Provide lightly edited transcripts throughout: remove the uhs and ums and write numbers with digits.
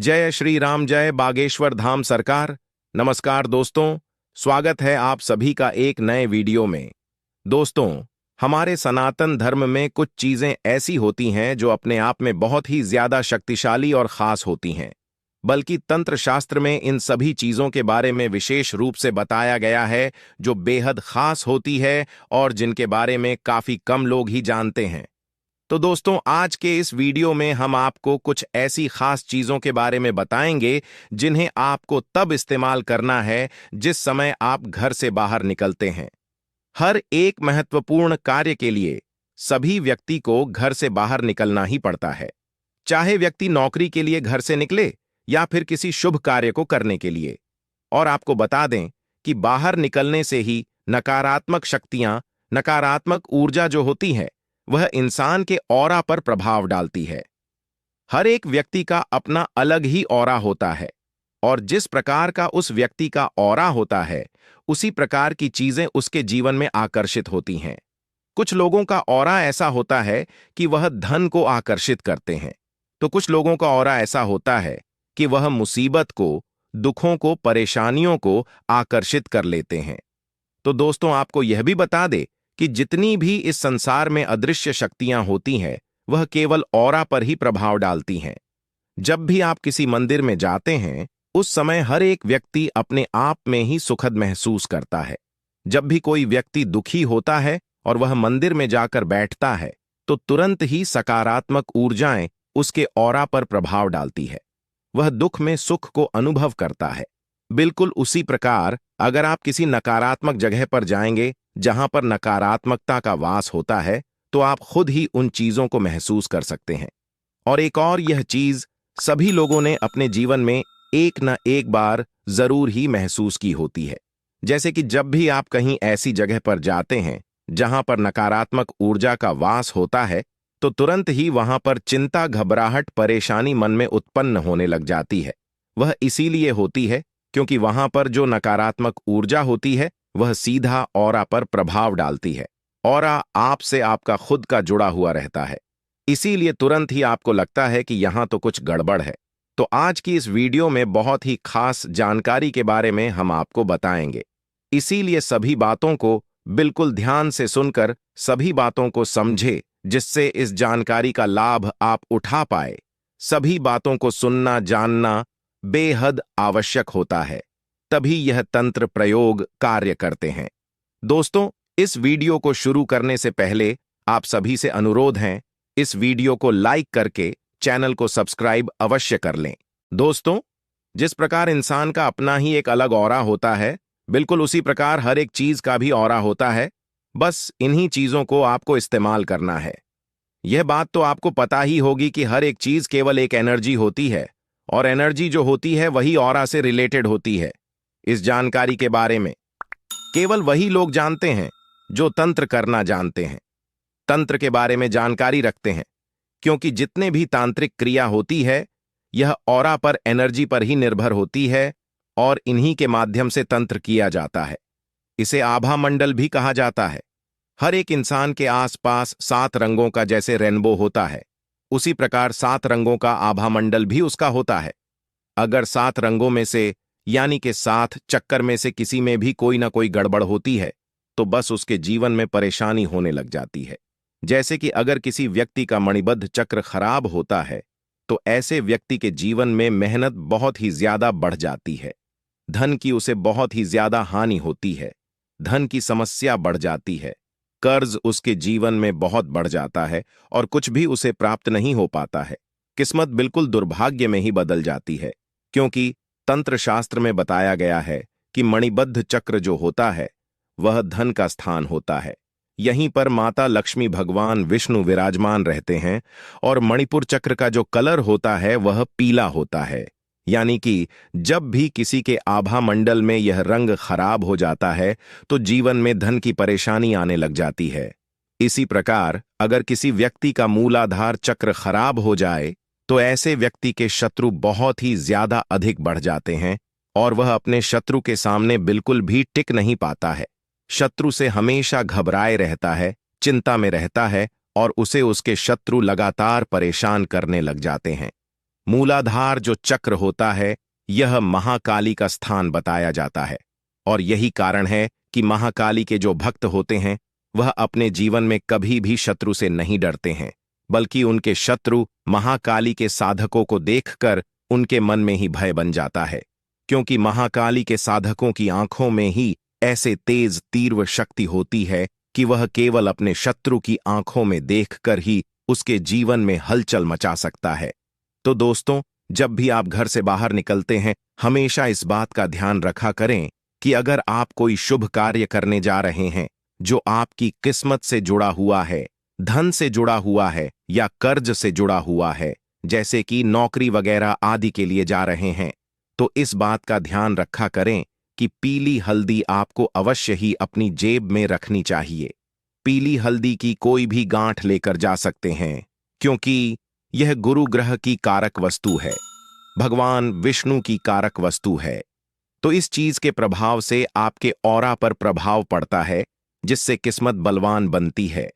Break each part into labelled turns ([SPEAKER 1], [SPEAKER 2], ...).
[SPEAKER 1] जय श्री राम, जय बागेश्वर धाम सरकार। नमस्कार दोस्तों, स्वागत है आप सभी का एक नए वीडियो में। दोस्तों, हमारे सनातन धर्म में कुछ चीजें ऐसी होती हैं जो अपने आप में बहुत ही ज्यादा शक्तिशाली और खास होती हैं। बल्कि तंत्र शास्त्र में इन सभी चीजों के बारे में विशेष रूप से बताया गया है जो बेहद खास होती है और जिनके बारे में काफी कम लोग ही जानते हैं। तो दोस्तों, आज के इस वीडियो में हम आपको कुछ ऐसी खास चीजों के बारे में बताएंगे जिन्हें आपको तब इस्तेमाल करना है जिस समय आप घर से बाहर निकलते हैं। हर एक महत्वपूर्ण कार्य के लिए सभी व्यक्ति को घर से बाहर निकलना ही पड़ता है, चाहे व्यक्ति नौकरी के लिए घर से निकले या फिर किसी शुभ कार्य को करने के लिए। और आपको बता दें कि बाहर निकलने से ही नकारात्मक शक्तियां, नकारात्मक ऊर्जा जो होती है वह इंसान के ऑरा पर प्रभाव डालती है। हर एक व्यक्ति का अपना अलग ही ऑरा होता है और जिस प्रकार का उस व्यक्ति का ऑरा होता है उसी प्रकार की चीजें उसके जीवन में आकर्षित होती हैं। कुछ लोगों का ऑरा ऐसा होता है कि वह धन को आकर्षित करते हैं, तो कुछ लोगों का ऑरा ऐसा होता है कि वह मुसीबत को, दुखों को, परेशानियों को आकर्षित कर लेते हैं। तो दोस्तों, आपको यह भी बता दे कि जितनी भी इस संसार में अदृश्य शक्तियां होती हैं वह केवल ऑरा पर ही प्रभाव डालती हैं। जब भी आप किसी मंदिर में जाते हैं उस समय हर एक व्यक्ति अपने आप में ही सुखद महसूस करता है। जब भी कोई व्यक्ति दुखी होता है और वह मंदिर में जाकर बैठता है तो तुरंत ही सकारात्मक ऊर्जाएं उसके ऑरा पर प्रभाव डालती है। वह दुख में सुख को अनुभव करता है। बिल्कुल उसी प्रकार अगर आप किसी नकारात्मक जगह पर जाएंगे जहां पर नकारात्मकता का वास होता है तो आप खुद ही उन चीजों को महसूस कर सकते हैं। और एक और यह चीज सभी लोगों ने अपने जीवन में एक न एक बार जरूर ही महसूस की होती है। जैसे कि जब भी आप कहीं ऐसी जगह पर जाते हैं जहां पर नकारात्मक ऊर्जा का वास होता है तो तुरंत ही वहां पर चिंता, घबराहट, परेशानी मन में उत्पन्न होने लग जाती है। वह इसीलिए होती है क्योंकि वहां पर जो नकारात्मक ऊर्जा होती है वह सीधा ऑरा पर प्रभाव डालती है। ऑरा आपसे आपका खुद का जुड़ा हुआ रहता है, इसीलिए तुरंत ही आपको लगता है कि यहां तो कुछ गड़बड़ है। तो आज की इस वीडियो में बहुत ही खास जानकारी के बारे में हम आपको बताएंगे, इसीलिए सभी बातों को बिल्कुल ध्यान से सुनकर सभी बातों को समझे जिससे इस जानकारी का लाभ आप उठा पाए। सभी बातों को सुनना, जानना बेहद आवश्यक होता है, तभी यह तंत्र प्रयोग कार्य करते हैं। दोस्तों, इस वीडियो को शुरू करने से पहले आप सभी से अनुरोध है, इस वीडियो को लाइक करके चैनल को सब्सक्राइब अवश्य कर लें। दोस्तों, जिस प्रकार इंसान का अपना ही एक अलग ऑरा होता है, बिल्कुल उसी प्रकार हर एक चीज का भी ऑरा होता है। बस इन्हीं चीजों को आपको इस्तेमाल करना है। यह बात तो आपको पता ही होगी कि हर एक चीज केवल एक एनर्जी होती है और एनर्जी जो होती है वही ऑरा से रिलेटेड होती है। इस जानकारी के बारे में केवल वही लोग जानते हैं जो तंत्र करना जानते हैं, तंत्र के बारे में जानकारी रखते हैं, क्योंकि जितने भी तांत्रिक क्रिया होती है यह ऑरा पर, एनर्जी पर ही निर्भर होती है और इन्हीं के माध्यम से तंत्र किया जाता है। इसे आभा मंडल भी कहा जाता है। हर एक इंसान के आसपास 7 रंगों का जैसे रेनबो होता है, उसी प्रकार 7 रंगों का आभा मंडल भी उसका होता है। अगर 7 रंगों में से यानी कि 7 चक्कर में से किसी में भी कोई ना कोई गड़बड़ होती है तो बस उसके जीवन में परेशानी होने लग जाती है। जैसे कि अगर किसी व्यक्ति का मणिबद्ध चक्र खराब होता है तो ऐसे व्यक्ति के जीवन में मेहनत बहुत ही ज्यादा बढ़ जाती है, धन की उसे बहुत ही ज्यादा हानि होती है, धन की समस्या बढ़ जाती है, कर्ज उसके जीवन में बहुत बढ़ जाता है और कुछ भी उसे प्राप्त नहीं हो पाता है। किस्मत बिल्कुल दुर्भाग्य में ही बदल जाती है, क्योंकि तंत्र शास्त्र में बताया गया है कि मणिबद्ध चक्र जो होता है वह धन का स्थान होता है। यहीं पर माता लक्ष्मी, भगवान विष्णु विराजमान रहते हैं और मणिपुर चक्र का जो कलर होता है वह पीला होता है। यानी कि जब भी किसी के आभा मंडल में यह रंग खराब हो जाता है तो जीवन में धन की परेशानी आने लग जाती है। इसी प्रकार अगर किसी व्यक्ति का मूलाधार चक्र खराब हो जाए तो ऐसे व्यक्ति के शत्रु बहुत ही ज्यादा अधिक बढ़ जाते हैं और वह अपने शत्रु के सामने बिल्कुल भी टिक नहीं पाता है। शत्रु से हमेशा घबराए रहता है, चिंता में रहता है और उसे उसके शत्रु लगातार परेशान करने लग जाते हैं। मूलाधार जो चक्र होता है, यह महाकाली का स्थान बताया जाता है। और यही कारण है कि महाकाली के जो भक्त होते हैं वह अपने जीवन में कभी भी शत्रु से नहीं डरते हैं, बल्कि उनके शत्रु महाकाली के साधकों को देखकर उनके मन में ही भय बन जाता है, क्योंकि महाकाली के साधकों की आंखों में ही ऐसे तेज तीव्र शक्ति होती है कि वह केवल अपने शत्रु की आंखों में देखकर ही उसके जीवन में हलचल मचा सकता है। तो दोस्तों, जब भी आप घर से बाहर निकलते हैं, हमेशा इस बात का ध्यान रखा करें कि अगर आप कोई शुभ कार्य करने जा रहे हैं जो आपकी किस्मत से जुड़ा हुआ है, धन से जुड़ा हुआ है या कर्ज से जुड़ा हुआ है, जैसे कि नौकरी वगैरह आदि के लिए जा रहे हैं, तो इस बात का ध्यान रखा करें कि पीली हल्दी आपको अवश्य ही अपनी जेब में रखनी चाहिए। पीली हल्दी की कोई भी गांठ लेकर जा सकते हैं, क्योंकि यह गुरु ग्रह की कारक वस्तु है, भगवान विष्णु की कारक वस्तु है। तो इस चीज के प्रभाव से आपके ऑरा पर प्रभाव पड़ता है, जिससे किस्मत बलवान बनती है।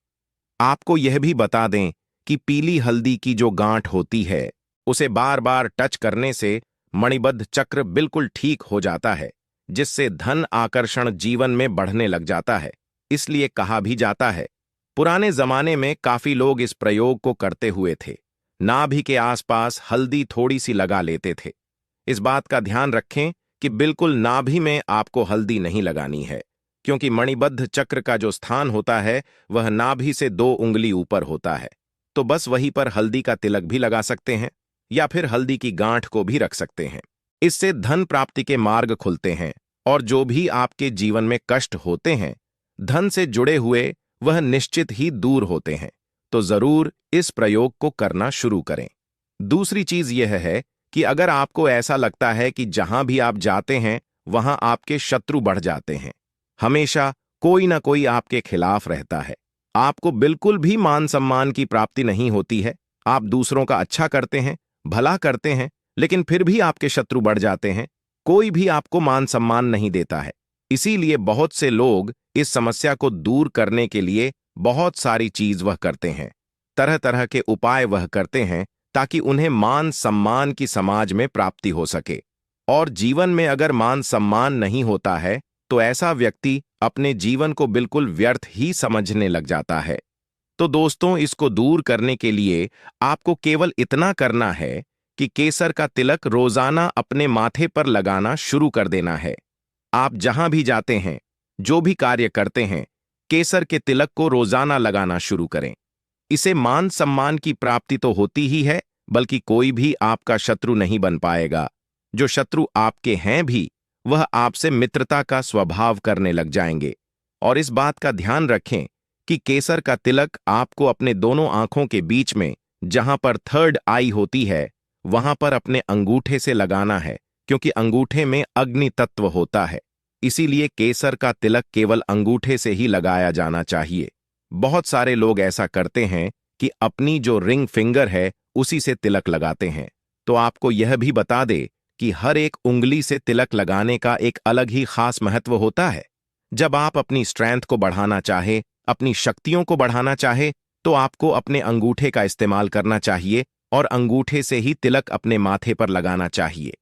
[SPEAKER 1] आपको यह भी बता दें कि पीली हल्दी की जो गांठ होती है, उसे बार बार टच करने से मणिबद्ध चक्र बिल्कुल ठीक हो जाता है, जिससे धन आकर्षण जीवन में बढ़ने लग जाता है। इसलिए कहा भी जाता है, पुराने जमाने में काफी लोग इस प्रयोग को करते हुए थे, नाभि के आसपास हल्दी थोड़ी सी लगा लेते थे। इस बात का ध्यान रखें कि बिल्कुल नाभि में आपको हल्दी नहीं लगानी है, क्योंकि मणिबद्ध चक्र का जो स्थान होता है वह नाभि से 2 उंगली ऊपर होता है। तो बस वहीं पर हल्दी का तिलक भी लगा सकते हैं या फिर हल्दी की गांठ को भी रख सकते हैं। इससे धन प्राप्ति के मार्ग खुलते हैं और जो भी आपके जीवन में कष्ट होते हैं धन से जुड़े हुए, वह निश्चित ही दूर होते हैं। तो जरूर इस प्रयोग को करना शुरू करें। दूसरी चीज यह है कि अगर आपको ऐसा लगता है कि जहां भी आप जाते हैं वहां आपके शत्रु बढ़ जाते हैं, हमेशा कोई ना कोई आपके खिलाफ रहता है, आपको बिल्कुल भी मान सम्मान की प्राप्ति नहीं होती है, आप दूसरों का अच्छा करते हैं, भला करते हैं, लेकिन फिर भी आपके शत्रु बढ़ जाते हैं, कोई भी आपको मान सम्मान नहीं देता है। इसीलिए बहुत से लोग इस समस्या को दूर करने के लिए बहुत सारी चीज वह करते हैं, तरह तरह के उपाय वह करते हैं, ताकि उन्हें मान सम्मान की समाज में प्राप्ति हो सके। और जीवन में अगर मान सम्मान नहीं होता है तो ऐसा व्यक्ति अपने जीवन को बिल्कुल व्यर्थ ही समझने लग जाता है। तो दोस्तों, इसको दूर करने के लिए आपको केवल इतना करना है कि केसर का तिलक रोजाना अपने माथे पर लगाना शुरू कर देना है। आप जहां भी जाते हैं, जो भी कार्य करते हैं, केसर के तिलक को रोजाना लगाना शुरू करें। इसे मान सम्मान की प्राप्ति तो होती ही है, बल्कि कोई भी आपका शत्रु नहीं बन पाएगा। जो शत्रु आपके हैं भी, वह आपसे मित्रता का स्वभाव करने लग जाएंगे। और इस बात का ध्यान रखें कि केसर का तिलक आपको अपने दोनों आंखों के बीच में, जहां पर थर्ड आई होती है, वहां पर अपने अंगूठे से लगाना है, क्योंकि अंगूठे में अग्नि तत्व होता है। इसीलिए केसर का तिलक केवल अंगूठे से ही लगाया जाना चाहिए। बहुत सारे लोग ऐसा करते हैं कि अपनी जो रिंग फिंगर है उसी से तिलक लगाते हैं। तो आपको यह भी बता दे कि हर एक उंगली से तिलक लगाने का एक अलग ही खास महत्व होता है। जब आप अपनी स्ट्रेंथ को बढ़ाना चाहे, अपनी शक्तियों को बढ़ाना चाहे, तो आपको अपने अंगूठे का इस्तेमाल करना चाहिए और अंगूठे से ही तिलक अपने माथे पर लगाना चाहिए।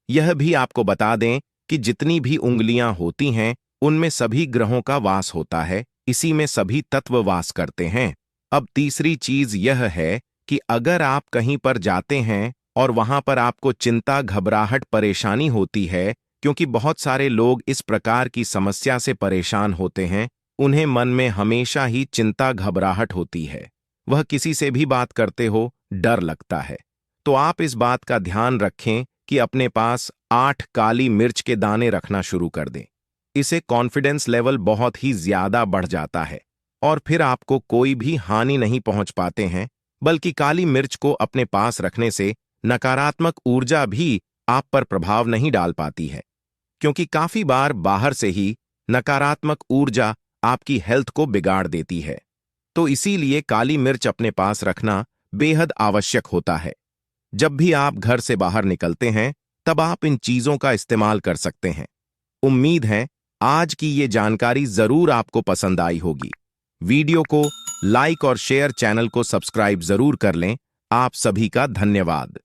[SPEAKER 1] यह भी आपको बता दें कि जितनी भी उंगलियां होती हैं उनमें सभी ग्रहों का वास होता है, इसी में सभी तत्व वास करते हैं। अब तीसरी चीज यह है कि अगर आप कहीं पर जाते हैं और वहां पर आपको चिंता, घबराहट, परेशानी होती है, क्योंकि बहुत सारे लोग इस प्रकार की समस्या से परेशान होते हैं, उन्हें मन में हमेशा ही चिंता, घबराहट होती है, वह किसी से भी बात करते हो डर लगता है। तो आप इस बात का ध्यान रखें कि अपने पास 8 काली मिर्च के दाने रखना शुरू कर दें। इससे कॉन्फिडेंस लेवल बहुत ही ज्यादा बढ़ जाता है और फिर आपको कोई भी हानि नहीं पहुंच पाते हैं, बल्कि काली मिर्च को अपने पास रखने से नकारात्मक ऊर्जा भी आप पर प्रभाव नहीं डाल पाती है, क्योंकि काफी बार बाहर से ही नकारात्मक ऊर्जा आपकी हेल्थ को बिगाड़ देती है। तो इसीलिए काली मिर्च अपने पास रखना बेहद आवश्यक होता है। जब भी आप घर से बाहर निकलते हैं, तब आप इन चीजों का इस्तेमाल कर सकते हैं। उम्मीद है आज की ये जानकारी जरूर आपको पसंद आई होगी। वीडियो को लाइक और शेयर, चैनल को सब्सक्राइब जरूर कर लें। आप सभी का धन्यवाद।